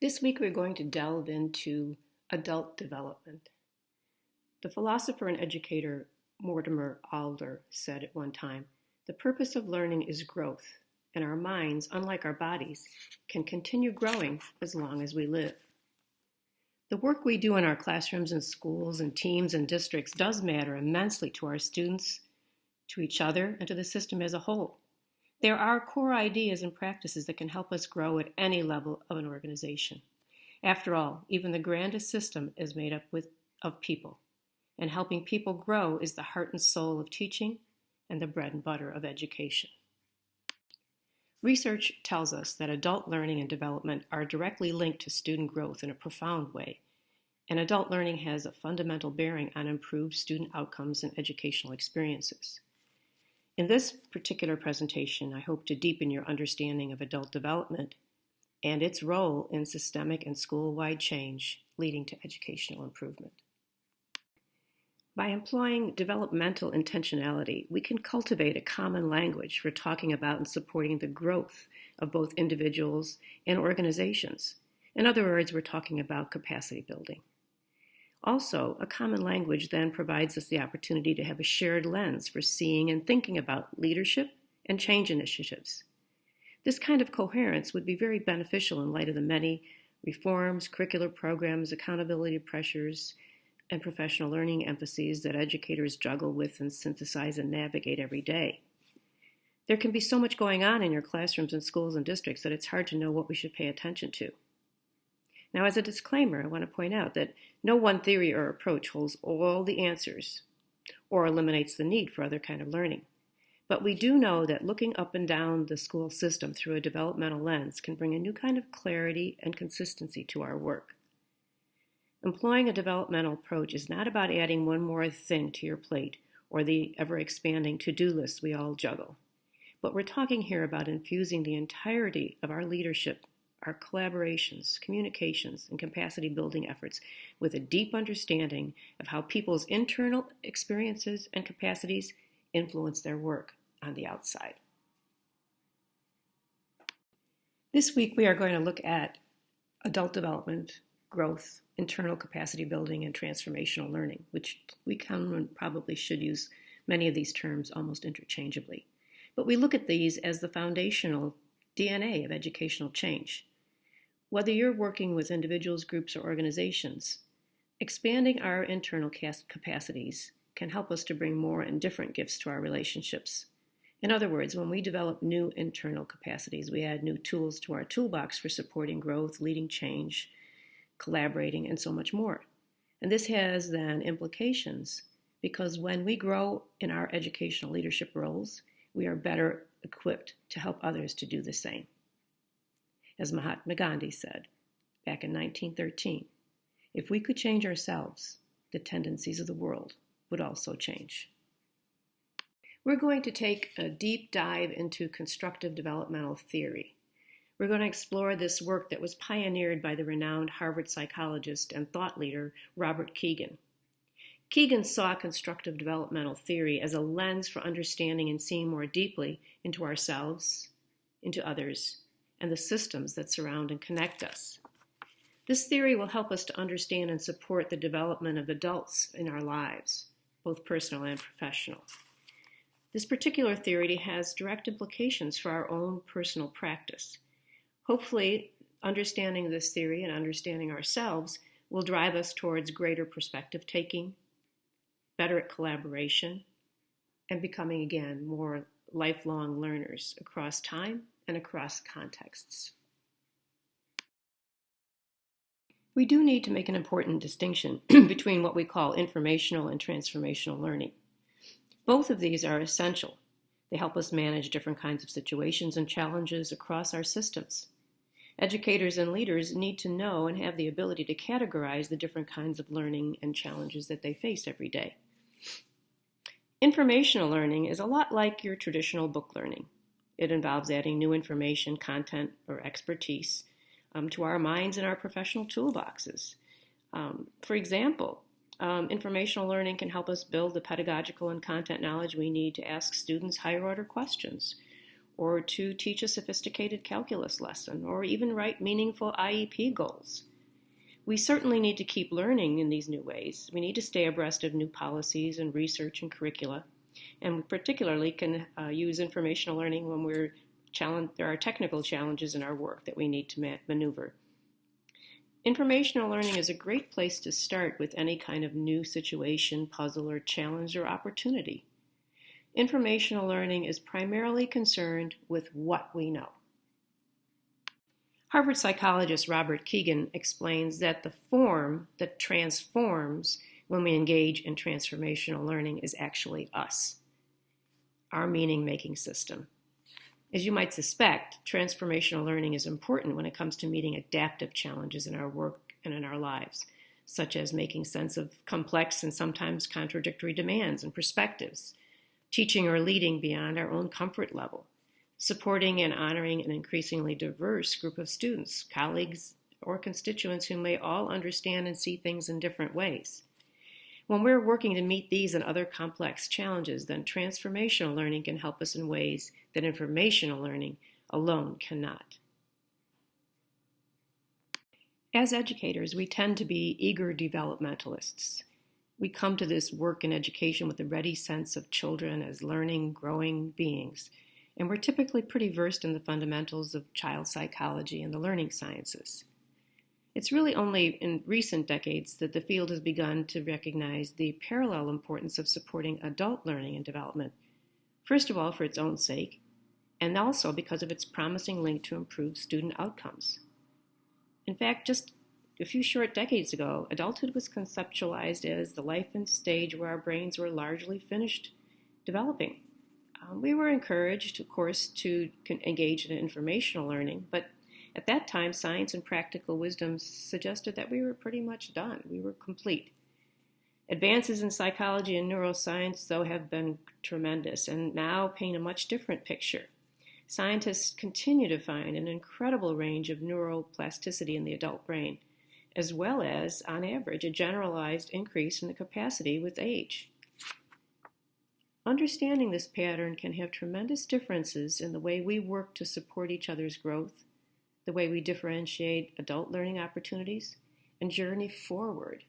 This week we're going to delve into adult development. The philosopher and educator Mortimer Adler said at one time, "The purpose of learning is growth, and our minds, unlike our bodies, can continue growing as long as we live." The work we do in our classrooms and schools and teams and districts does matter immensely to our students, to each other, and to the system as a whole. There are core ideas and practices that can help us grow at any level of an organization. After all, even the grandest system is made up of people, and helping people grow is the heart and soul of teaching and the bread and butter of education. Research tells us that adult learning and development are directly linked to student growth in a profound way, and adult learning has a fundamental bearing on improved student outcomes and educational experiences. In this particular presentation, I hope to deepen your understanding of adult development and its role in systemic and school-wide change leading to educational improvement. By employing developmental intentionality, we can cultivate a common language for talking about and supporting the growth of both individuals and organizations. In other words, we're talking about capacity building. Also, a common language then provides us the opportunity to have a shared lens for seeing and thinking about leadership and change initiatives. This kind of coherence would be very beneficial in light of the many reforms, curricular programs, accountability pressures, and professional learning emphases that educators juggle with and synthesize and navigate every day. There can be so much going on in your classrooms and schools and districts that it's hard to know what we should pay attention to. Now, as a disclaimer, I want to point out that no one theory or approach holds all the answers or eliminates the need for other kind of learning. But we do know that looking up and down the school system through a developmental lens can bring a new kind of clarity and consistency to our work. Employing a developmental approach is not about adding one more thing to your plate or the ever-expanding to-do list we all juggle. But we're talking here about infusing the entirety of our leadership, our collaborations, communications, and capacity building efforts with a deep understanding of how people's internal experiences and capacities influence their work on the outside. This week we are going to look at adult development, growth, internal capacity building, and transformational learning, which we can and probably should use many of these terms almost interchangeably. But we look at these as the foundational DNA of educational change. Whether you're working with individuals, groups, or organizations, expanding our internal capacities can help us to bring more and different gifts to our relationships. In other words, when we develop new internal capacities, we add new tools to our toolbox for supporting growth, leading change, collaborating, and so much more. And this has then implications because when we grow in our educational leadership roles, we are better equipped to help others to do the same. As Mahatma Gandhi said back in 1913, if we could change ourselves, the tendencies of the world would also change. We're going to take a deep dive into constructive developmental theory. We're going to explore this work that was pioneered by the renowned Harvard psychologist and thought leader Robert Kegan. Kegan saw constructive developmental theory as a lens for understanding and seeing more deeply into ourselves, into others, and the systems that surround and connect us. This theory will help us to understand and support the development of adults in our lives, both personal and professional. This particular theory has direct implications for our own personal practice. Hopefully, understanding this theory and understanding ourselves will drive us towards greater perspective taking, better at collaboration, and becoming, again, more lifelong learners across time and across contexts. We do need to make an important distinction between what we call informational and transformational learning. Both of these are essential. They help us manage different kinds of situations and challenges across our systems. Educators and leaders need to know and have the ability to categorize the different kinds of learning and challenges that they face every day. Informational learning is a lot like your traditional book learning. It involves adding new information, content, or expertise to our minds and our professional toolboxes. For example, informational learning can help us build the pedagogical and content knowledge we need to ask students higher order questions or to teach a sophisticated calculus lesson, or even write meaningful IEP goals. We certainly need to keep learning in these new ways. We need to stay abreast of new policies and research and curricula, and we particularly can use informational learning when there are technical challenges in our work that we need to maneuver. Informational learning is a great place to start with any kind of new situation, puzzle, or challenge or opportunity. Informational learning is primarily concerned with what we know. Harvard psychologist Robert Kegan explains that the form that transforms when we engage in transformational learning is actually us, our meaning-making system. As you might suspect, transformational learning is important when it comes to meeting adaptive challenges in our work and in our lives, such as making sense of complex and sometimes contradictory demands and perspectives, teaching or leading beyond our own comfort level, supporting and honoring an increasingly diverse group of students, colleagues, or constituents who may all understand and see things in different ways. When we're working to meet these and other complex challenges, then transformational learning can help us in ways that informational learning alone cannot. As educators, we tend to be eager developmentalists. We come to this work in education with a ready sense of children as learning, growing beings, and we're typically pretty versed in the fundamentals of child psychology and the learning sciences. It's really only in recent decades that the field has begun to recognize the parallel importance of supporting adult learning and development, first of all for its own sake, and also because of its promising link to improved student outcomes. In fact, just a few short decades ago, adulthood was conceptualized as the life and stage where our brains were largely finished developing. We were encouraged, of course, to engage in informational learning, but at that time, science and practical wisdom suggested that we were pretty much done. We were complete. Advances in psychology and neuroscience, though, have been tremendous and now paint a much different picture. Scientists continue to find an incredible range of neuroplasticity in the adult brain, as well as, on average, a generalized increase in the capacity with age. Understanding this pattern can have tremendous differences in the way we work to support each other's growth, the way we differentiate adult learning opportunities, and journey forward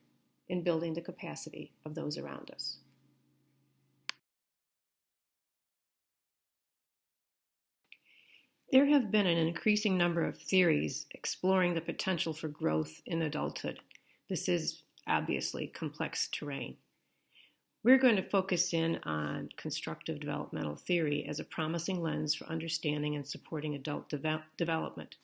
in building the capacity of those around us. There have been an increasing number of theories exploring the potential for growth in adulthood. This is obviously complex terrain. We're going to focus in on constructive developmental theory as a promising lens for understanding and supporting adult development.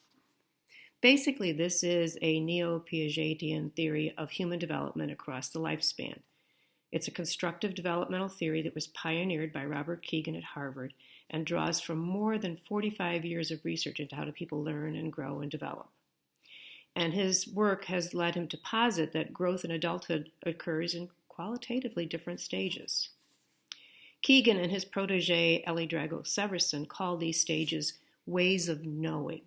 Basically, this is a neo-Piagetian theory of human development across the lifespan. It's a constructive developmental theory that was pioneered by Robert Kegan at Harvard and draws from more than 45 years of research into how do people learn and grow and develop. And his work has led him to posit that growth in adulthood occurs in qualitatively different stages. Kegan and his protege, Drago-Severson, call these stages ways of knowing.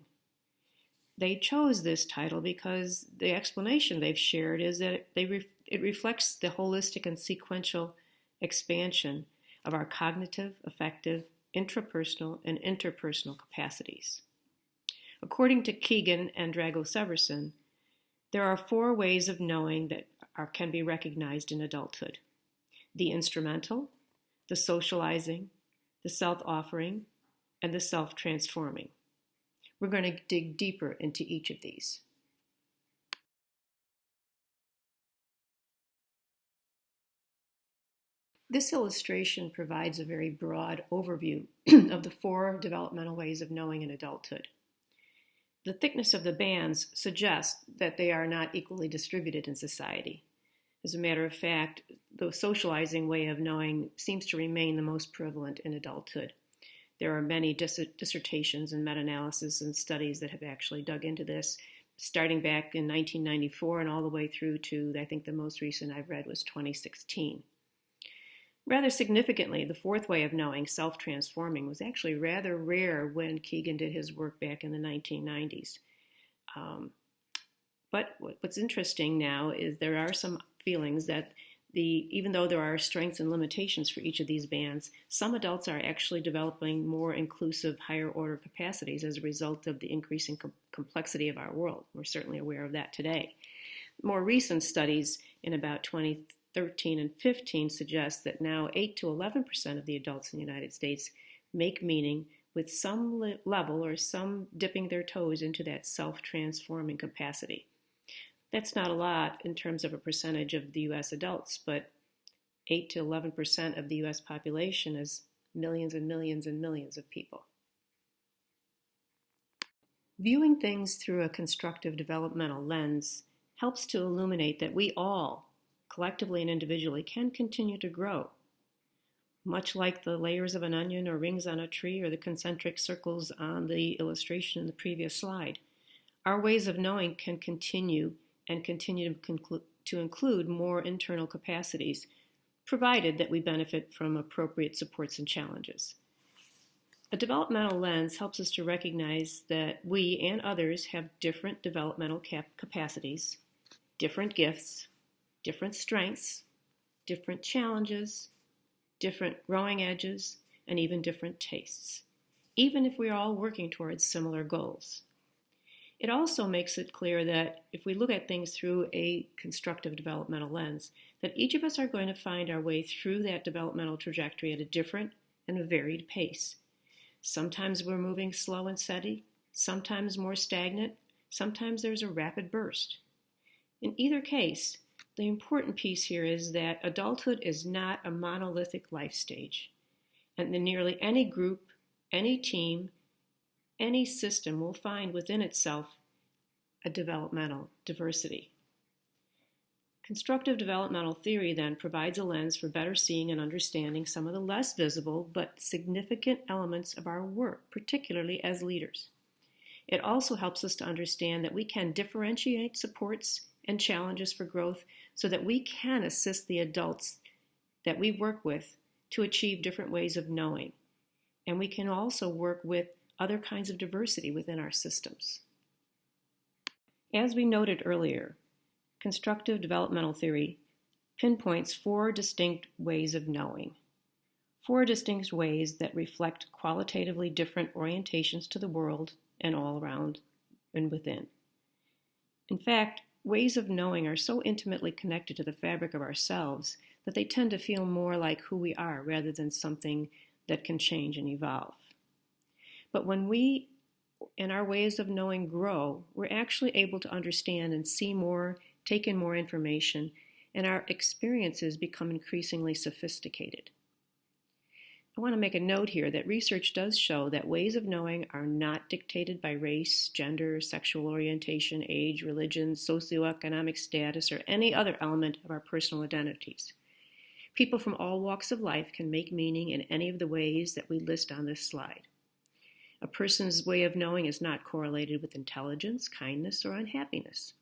They chose this title because the explanation they've shared is that it reflects the holistic and sequential expansion of our cognitive, affective, intrapersonal, and interpersonal capacities. According to Kegan and Drago-Severson, there are 4 ways of knowing that can be recognized in adulthood: the instrumental, the socializing, the self-offering, and the self-transforming. We're going to dig deeper into each of these. This illustration provides a very broad overview of the 4 developmental ways of knowing in adulthood. The thickness of the bands suggests that they are not equally distributed in society. As a matter of fact, the socializing way of knowing seems to remain the most prevalent in adulthood. There are many dissertations and meta-analysis and studies that have actually dug into this, starting back in 1994 and all the way through to, I think the most recent I've read was 2016. Rather significantly, the 4th way of knowing, self-transforming, was actually rather rare when Kegan did his work back in the 1990s. But what's interesting now is there are some feelings that Even though there are strengths and limitations for each of these bands, some adults are actually developing more inclusive, higher order capacities as a result of the increasing complexity of our world. We're certainly aware of that today. More recent studies in about 2013 and 15 suggest that now 8 to 11% of the adults in the United States make meaning with some level or some dipping their toes into that self-transforming capacity. That's not a lot in terms of a percentage of the U.S. adults, but 8 to 11% of the U.S. population is millions and millions and millions of people. Viewing things through a constructive developmental lens helps to illuminate that we all, collectively and individually, can continue to grow. Much like the layers of an onion or rings on a tree or the concentric circles on the illustration in the previous slide, our ways of knowing can continue to include more internal capacities, provided that we benefit from appropriate supports and challenges. A developmental lens helps us to recognize that we and others have different developmental capacities, different gifts, different strengths, different challenges, different growing edges, and even different tastes, even if we are all working towards similar goals. It also makes it clear that if we look at things through a constructive developmental lens, that each of us are going to find our way through that developmental trajectory at a different and a varied pace. Sometimes we're moving slow and steady, sometimes more stagnant, sometimes there's a rapid burst. In either case, the important piece here is that adulthood is not a monolithic life stage, and in nearly any group, any team, any system will find within itself a developmental diversity. Constructive developmental theory then provides a lens for better seeing and understanding some of the less visible but significant elements of our work, particularly as leaders. It also helps us to understand that we can differentiate supports and challenges for growth so that we can assist the adults that we work with to achieve different ways of knowing. And we can also work with other kinds of diversity within our systems. As we noted earlier, constructive developmental theory pinpoints 4 distinct ways of knowing, 4 distinct ways that reflect qualitatively different orientations to the world and all around and within. In fact, ways of knowing are so intimately connected to the fabric of ourselves that they tend to feel more like who we are rather than something that can change and evolve. But when we and our ways of knowing grow, we're actually able to understand and see more, take in more information, and our experiences become increasingly sophisticated. I want to make a note here that research does show that ways of knowing are not dictated by race, gender, sexual orientation, age, religion, socioeconomic status, or any other element of our personal identities. People from all walks of life can make meaning in any of the ways that we list on this slide. A person's way of knowing is not correlated with intelligence, kindness, or unhappiness.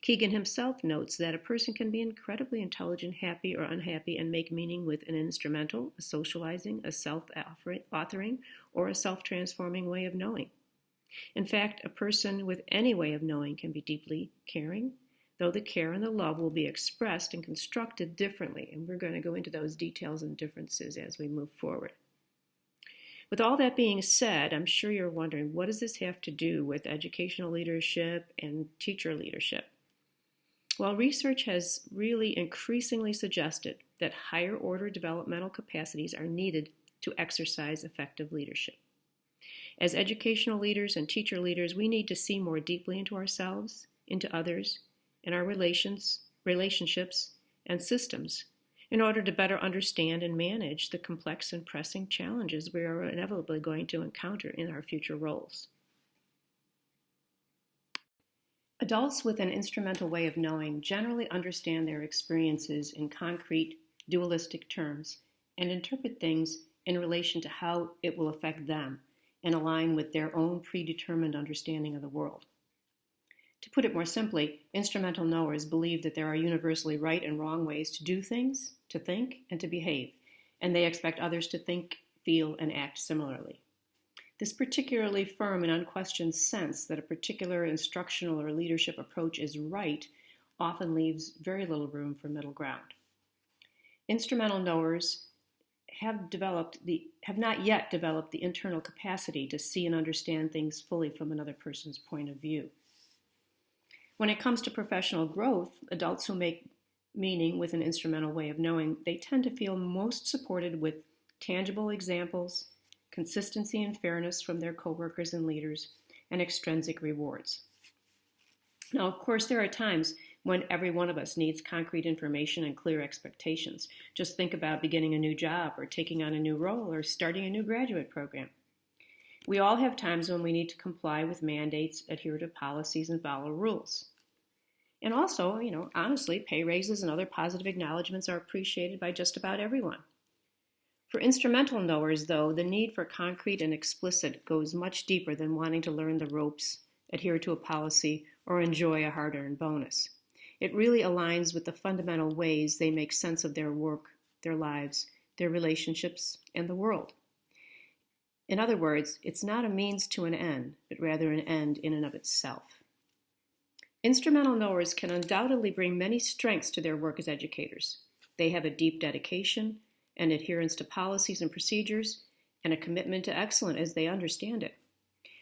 Kegan himself notes that a person can be incredibly intelligent, happy, or unhappy and make meaning with an instrumental, a socializing, a self-authoring, or a self-transforming way of knowing. In fact, a person with any way of knowing can be deeply caring, though the care and the love will be expressed and constructed differently, and we're going to go into those details and differences as we move forward. With all that being said, I'm sure you're wondering, what does this have to do with educational leadership and teacher leadership? Well, research has really increasingly suggested that higher order developmental capacities are needed to exercise effective leadership. As educational leaders and teacher leaders, we need to see more deeply into ourselves, into others, and our relationships and systems in order to better understand and manage the complex and pressing challenges we are inevitably going to encounter in our future roles. Adults with an instrumental way of knowing generally understand their experiences in concrete, dualistic terms and interpret things in relation to how it will affect them and align with their own predetermined understanding of the world. To put it more simply, instrumental knowers believe that there are universally right and wrong ways to do things, to think, and to behave, and they expect others to think, feel, and act similarly. This particularly firm and unquestioned sense that a particular instructional or leadership approach is right often leaves very little room for middle ground. Instrumental knowers have not yet developed the internal capacity to see and understand things fully from another person's point of view. When it comes to professional growth, adults who make meaning with an instrumental way of knowing, they tend to feel most supported with tangible examples, consistency and fairness from their coworkers and leaders, and extrinsic rewards. Now, of course, there are times when every one of us needs concrete information and clear expectations. Just think about beginning a new job or taking on a new role or starting a new graduate program. We all have times when we need to comply with mandates, adhere to policies, and follow rules. And also, honestly, pay raises and other positive acknowledgments are appreciated by just about everyone. For instrumental knowers, though, the need for concrete and explicit goes much deeper than wanting to learn the ropes, adhere to a policy, or enjoy a hard-earned bonus. It really aligns with the fundamental ways they make sense of their work, their lives, their relationships, and the world. In other words, it's not a means to an end, but rather an end in and of itself. Instrumental knowers can undoubtedly bring many strengths to their work as educators. They have a deep dedication, an adherence to policies and procedures, and a commitment to excellence as they understand it.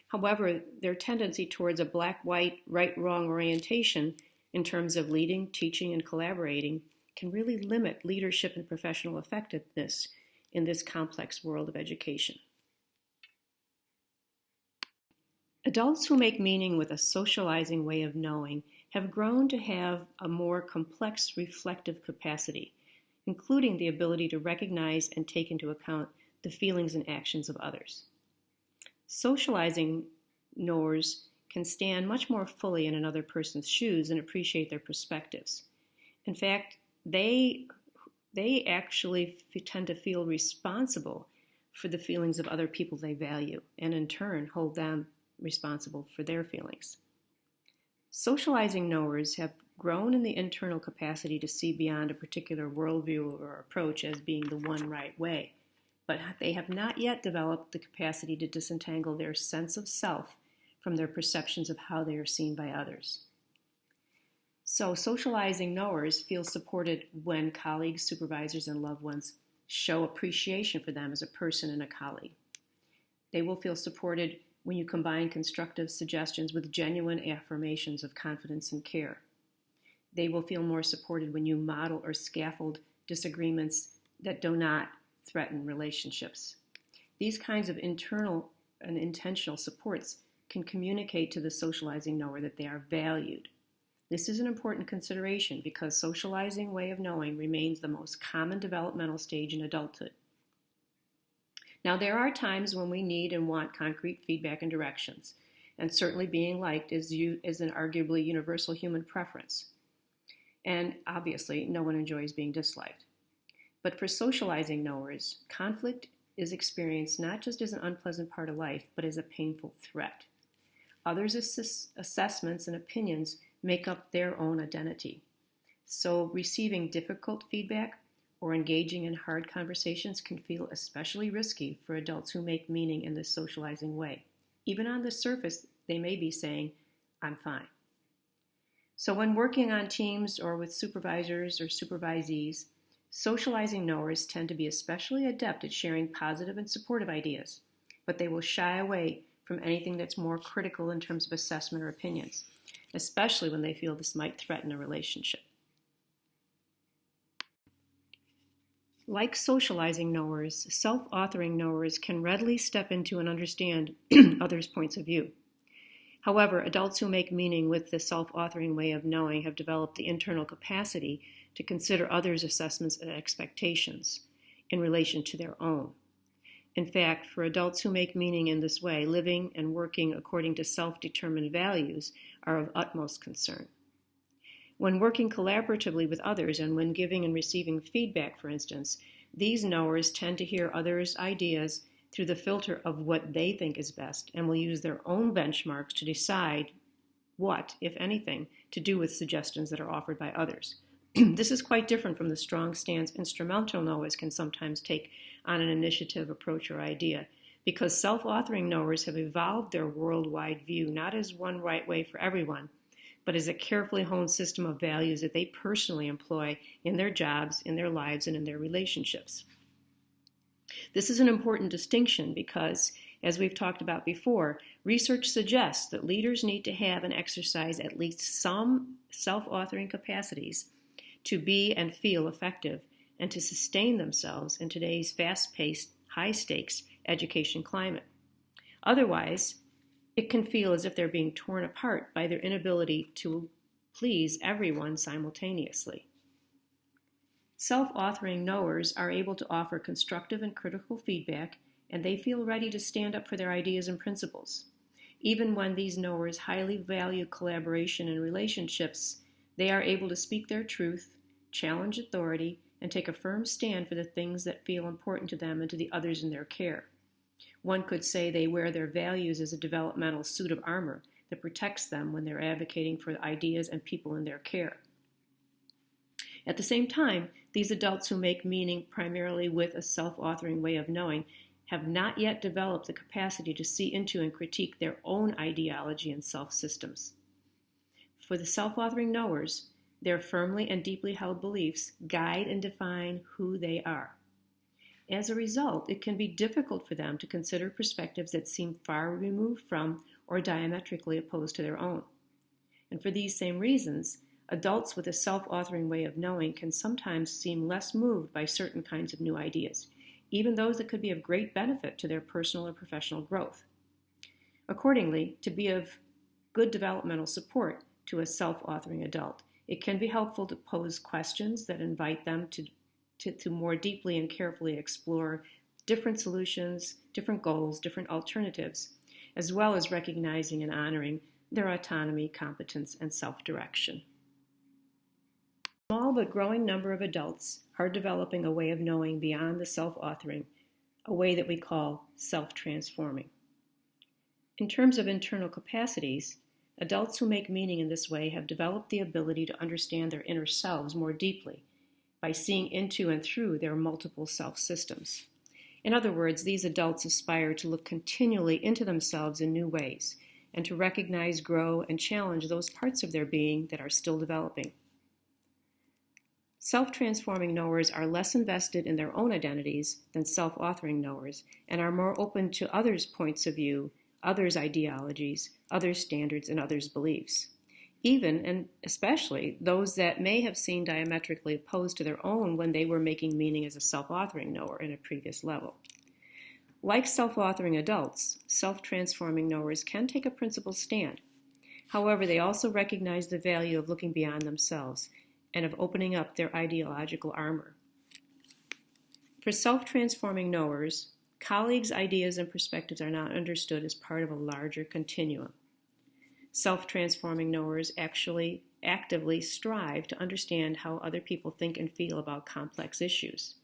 However, their tendency towards a black-white, right-wrong orientation in terms of leading, teaching, and collaborating can really limit leadership and professional effectiveness in this complex world of education. Adults who make meaning with a socializing way of knowing have grown to have a more complex reflective capacity, including the ability to recognize and take into account the feelings and actions of others. Socializing knowers can stand much more fully in another person's shoes and appreciate their perspectives. In fact, they actually tend to feel responsible for the feelings of other people they value, and in turn hold them responsible for their feelings. Socializing knowers have grown in the internal capacity to see beyond a particular worldview or approach as being the one right way, but they have not yet developed the capacity to disentangle their sense of self from their perceptions of how they are seen by others. So socializing knowers feel supported when colleagues, supervisors, and loved ones show appreciation for them as a person and a colleague. They will feel supported when you combine constructive suggestions with genuine affirmations of confidence and care. They will feel more supported when you model or scaffold disagreements that do not threaten relationships. These kinds of internal and intentional supports can communicate to the socializing knower that they are valued. This is an important consideration because socializing way of knowing remains the most common developmental stage in adulthood. Now, there are times when we need and want concrete feedback and directions, and certainly being liked is an arguably universal human preference. And obviously, no one enjoys being disliked. But for socializing knowers, conflict is experienced not just as an unpleasant part of life, but as a painful threat. Others' assessments and opinions make up their own identity. So receiving difficult feedback or engaging in hard conversations can feel especially risky for adults who make meaning in this socializing way. Even on the surface, they may be saying, "I'm fine." So when working on teams or with supervisors or supervisees, socializing knowers tend to be especially adept at sharing positive and supportive ideas, but they will shy away from anything that's more critical in terms of assessment or opinions, especially when they feel this might threaten a relationship. Like socializing knowers, self-authoring knowers can readily step into and understand others' points of view. However, adults who make meaning with the self-authoring way of knowing have developed the internal capacity to consider others' assessments and expectations in relation to their own. In fact, for adults who make meaning in this way, living and working according to self-determined values are of utmost concern. When working collaboratively with others and when giving and receiving feedback, for instance, these knowers tend to hear others' ideas through the filter of what they think is best and will use their own benchmarks to decide what, if anything, to do with suggestions that are offered by others. This is quite different from the strong stance instrumental knowers can sometimes take on an initiative, approach, or idea, because self-authoring knowers have evolved their worldwide view not as one right way for everyone, but as a carefully honed system of values that they personally employ in their jobs, in their lives, and in their relationships. This is an important distinction because, as we've talked about before, research suggests that leaders need to have and exercise at least some self-authoring capacities to be and feel effective and to sustain themselves in today's fast-paced, high-stakes education climate. Otherwise, it can feel as if they're being torn apart by their inability to please everyone simultaneously. Self-authoring knowers are able to offer constructive and critical feedback, and they feel ready to stand up for their ideas and principles. Even when these knowers highly value collaboration and relationships, they are able to speak their truth, challenge authority, and take a firm stand for the things that feel important to them and to the others in their care. One could say they wear their values as a developmental suit of armor that protects them when they're advocating for the ideas and people in their care. At the same time, these adults who make meaning primarily with a self-authoring way of knowing have not yet developed the capacity to see into and critique their own ideology and self-systems. For the self-authoring knowers, their firmly and deeply held beliefs guide and define who they are. As a result, it can be difficult for them to consider perspectives that seem far removed from or diametrically opposed to their own. And for these same reasons, adults with a self-authoring way of knowing can sometimes seem less moved by certain kinds of new ideas, even those that could be of great benefit to their personal or professional growth. Accordingly, to be of good developmental support to a self-authoring adult, it can be helpful to pose questions that invite them to more deeply and carefully explore different solutions, different goals, different alternatives, as well as recognizing and honoring their autonomy, competence, and self-direction. A small but growing number of adults are developing a way of knowing beyond the self-authoring, a way that we call self-transforming. In terms of internal capacities, adults who make meaning in this way have developed the ability to understand their inner selves more deeply by seeing into and through their multiple self-systems. In other words, these adults aspire to look continually into themselves in new ways and to recognize, grow, and challenge those parts of their being that are still developing. Self-transforming knowers are less invested in their own identities than self-authoring knowers and are more open to others' points of view, others' ideologies, others' standards, and others' beliefs, even and especially those that may have seemed diametrically opposed to their own when they were making meaning as a self-authoring knower in a previous level. Like self-authoring adults, self-transforming knowers can take a principled stand. However, they also recognize the value of looking beyond themselves and of opening up their ideological armor. For self-transforming knowers, colleagues' ideas and perspectives are not understood as part of a larger continuum. Self-transforming knowers actually actively strive to understand how other people think and feel about complex issues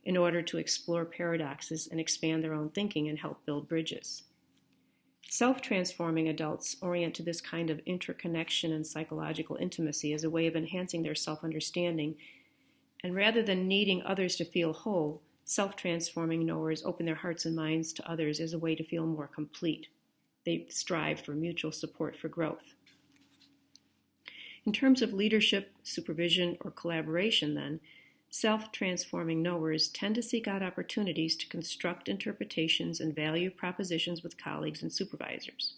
in order to explore paradoxes and expand their own thinking and help build bridges. Self-transforming adults orient to this kind of interconnection and psychological intimacy as a way of enhancing their self-understanding, and rather than needing others to feel whole, self-transforming knowers open their hearts and minds to others as a way to feel more complete. They strive for mutual support for growth. In terms of leadership, supervision, or collaboration, then, self-transforming knowers tend to seek out opportunities to construct interpretations and value propositions with colleagues and supervisors.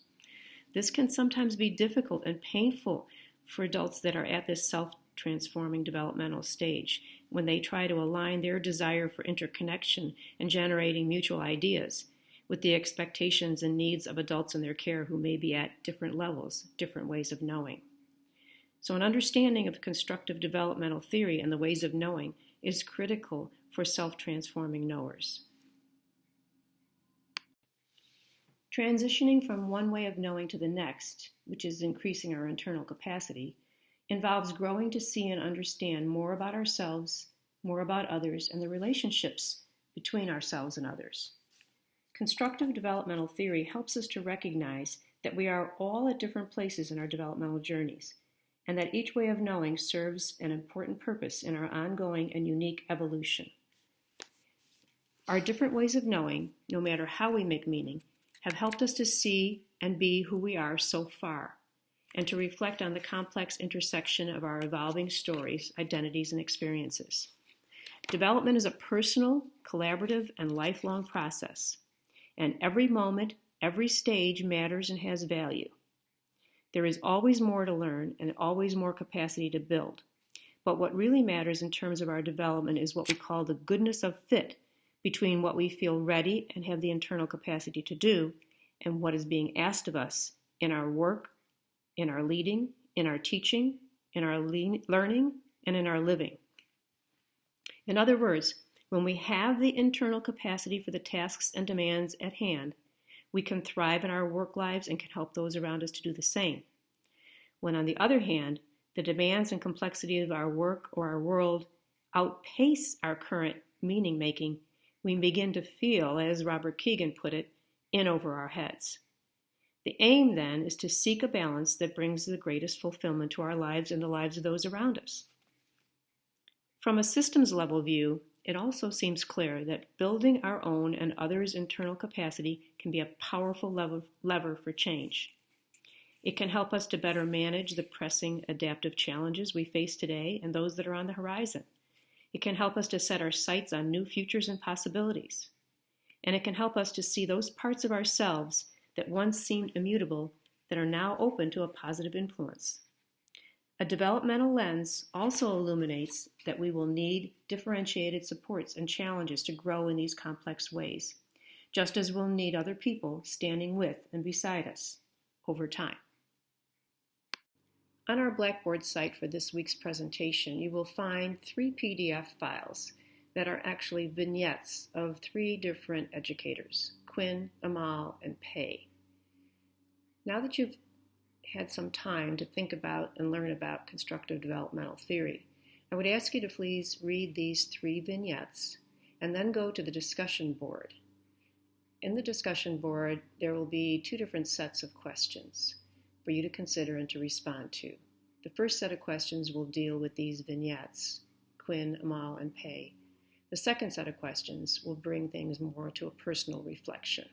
This can sometimes be difficult and painful for adults that are at this self-transforming developmental stage when they try to align their desire for interconnection and generating mutual ideas with the expectations and needs of adults in their care who may be at different levels, different ways of knowing. So an understanding of constructive developmental theory and the ways of knowing is critical for self-transforming knowers. Transitioning from one way of knowing to the next, which is increasing our internal capacity, involves growing to see and understand more about ourselves, more about others, and the relationships between ourselves and others. Constructive developmental theory helps us to recognize that we are all at different places in our developmental journeys, and that each way of knowing serves an important purpose in our ongoing and unique evolution. Our different ways of knowing, no matter how we make meaning, have helped us to see and be who we are so far, and to reflect on the complex intersection of our evolving stories, identities, and experiences. Development is a personal, collaborative, and lifelong process, and every moment, every stage matters and has value. There is always more to learn and always more capacity to build. But what really matters in terms of our development is what we call the goodness of fit between what we feel ready and have the internal capacity to do and what is being asked of us in our work, in our leading, in our teaching, in our learning, and in our living. In other words, when we have the internal capacity for the tasks and demands at hand, we can thrive in our work lives and can help those around us to do the same. When, on the other hand, the demands and complexity of our work or our world outpace our current meaning making, we begin to feel, as Robert Kegan put it, in over our heads. The aim then is to seek a balance that brings the greatest fulfillment to our lives and the lives of those around us. From a systems level view, it also seems clear that building our own and others' internal capacity can be a powerful lever for change. It can help us to better manage the pressing adaptive challenges we face today and those that are on the horizon. It can help us to set our sights on new futures and possibilities. And it can help us to see those parts of ourselves that once seemed immutable that are now open to a positive influence. A developmental lens also illuminates that we will need differentiated supports and challenges to grow in these complex ways, just as we'll need other people standing with and beside us over time. On our Blackboard site for this week's presentation, you will find 3 PDF files that are actually vignettes of 3 different educators, Quinn, Amal, and Pei. Now that you've had some time to think about and learn about constructive developmental theory, I would ask you to please read these 3 vignettes and then go to the discussion board. In the discussion board, there will be 2 different sets of questions for you to consider and to respond to. The first set of questions will deal with these vignettes, Quinn, Amal, and Pei. The second set of questions will bring things more to a personal reflection.